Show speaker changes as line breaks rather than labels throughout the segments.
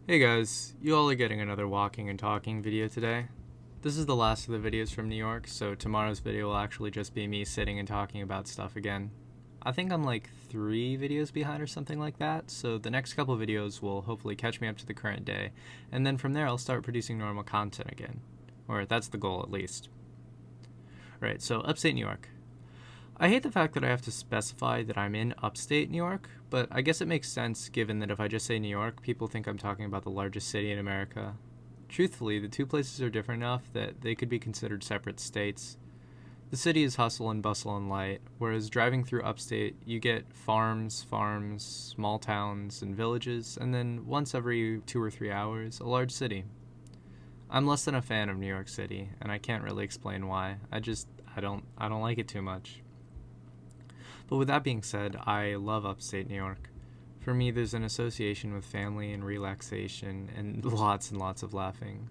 Hey guys, you all are getting another walking and talking video today. This is the last of the videos from New York, so tomorrow's video will actually just be me sitting and talking about stuff again. I think I'm like 3 videos behind or something like that, so the next couple videos will hopefully catch me up to the current day, and then from there I'll start producing normal content again. Or that's the goal at least. Right, so upstate New York. I hate the fact that I have to specify that I'm in upstate New York, but I guess it makes sense given that if I just say New York, people think I'm talking about the largest city in America. Truthfully, the two places are different enough that they could be considered separate states. The city is hustle and bustle and light, whereas driving through upstate, you get farms, small towns, and villages, and then once every 2 or 3 hours, a large city. I'm less than a fan of New York City, and I can't really explain why. I don't like it too much. But with that being said, I love upstate New York. For me, there's an association with family and relaxation and lots of laughing.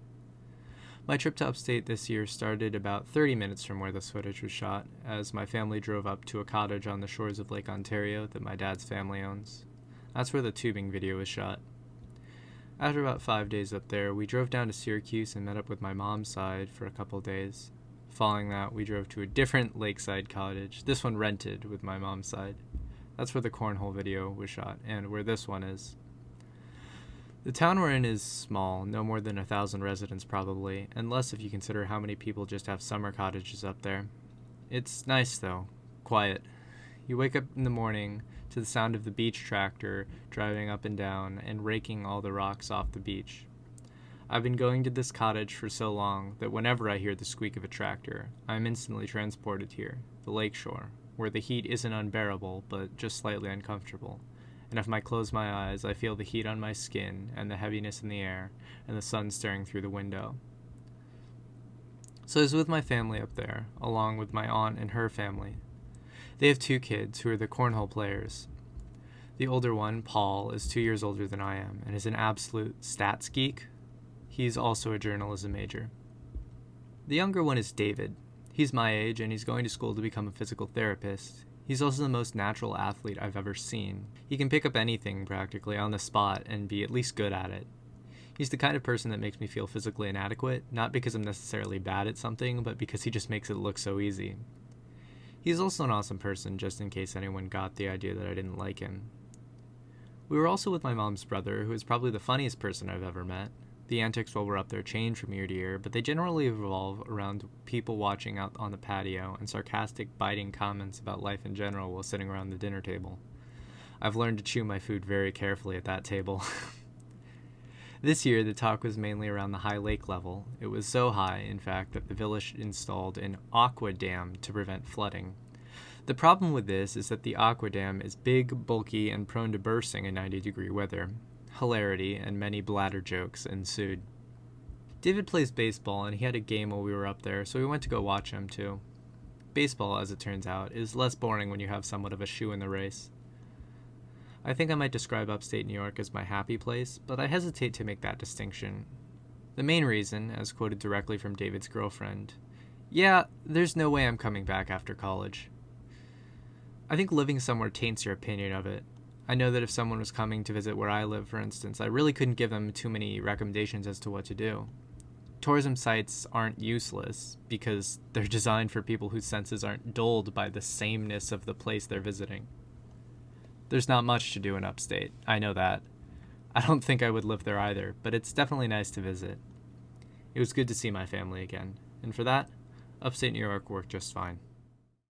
My trip to upstate this year started about 30 minutes from where this footage was shot, as my family drove up to a cottage on the shores of Lake Ontario that my dad's family owns. That's where the tubing video was shot. After about 5 days up there, we drove down to Syracuse and met up with my mom's side for a couple days. Following that, we drove to a different lakeside cottage, this one rented with my mom's side. That's where the cornhole video was shot, and where this one is. The town we're in is small, no more than 1,000 residents probably, and less if you consider how many people just have summer cottages up there. It's nice though, quiet. You wake up in the morning to the sound of the beach tractor driving up and down and raking all the rocks off the beach. I've been going to this cottage for so long that whenever I hear the squeak of a tractor, I'm instantly transported here, the lakeshore, where the heat isn't unbearable, but just slightly uncomfortable. And if I close my eyes, I feel the heat on my skin and the heaviness in the air and the sun staring through the window. So I was with my family up there, along with my aunt and her family. They have 2 kids who are the cornhole players. The older one, Paul, is 2 years older than I am and is an absolute stats geek. He's also a journalism major. The younger one is David. He's my age and he's going to school to become a physical therapist. He's also the most natural athlete I've ever seen. He can pick up anything practically on the spot and be at least good at it. He's the kind of person that makes me feel physically inadequate, not because I'm necessarily bad at something, but because he just makes it look so easy. He's also an awesome person, just in case anyone got the idea that I didn't like him. We were also with my mom's brother, who is probably the funniest person I've ever met. The antics while we're up there change from year to year, but they generally revolve around people watching out on the patio and sarcastic, biting comments about life in general while sitting around the dinner table. I've learned to chew my food very carefully at that table. This year, the talk was mainly around the high lake level. It was so high, in fact, that the village installed an aqua dam to prevent flooding. The problem with this is that the aqua dam is big, bulky, and prone to bursting in 90-degree weather. Hilarity and many bladder jokes ensued. David plays baseball and he had a game while we were up there, so we went to go watch him too. Baseball, as it turns out, is less boring when you have somewhat of a shoe in the race. I think I might describe upstate New York as my happy place, but I hesitate to make that distinction. The main reason, as quoted directly from David's girlfriend, "Yeah, there's no way I'm coming back after college." I think living somewhere taints your opinion of it. I know that if someone was coming to visit where I live, for instance, I really couldn't give them too many recommendations as to what to do. Tourism sites aren't useless because they're designed for people whose senses aren't dulled by the sameness of the place they're visiting. There's not much to do in upstate, I know that. I don't think I would live there either, but it's definitely nice to visit. It was good to see my family again, and for that, upstate New York worked just fine.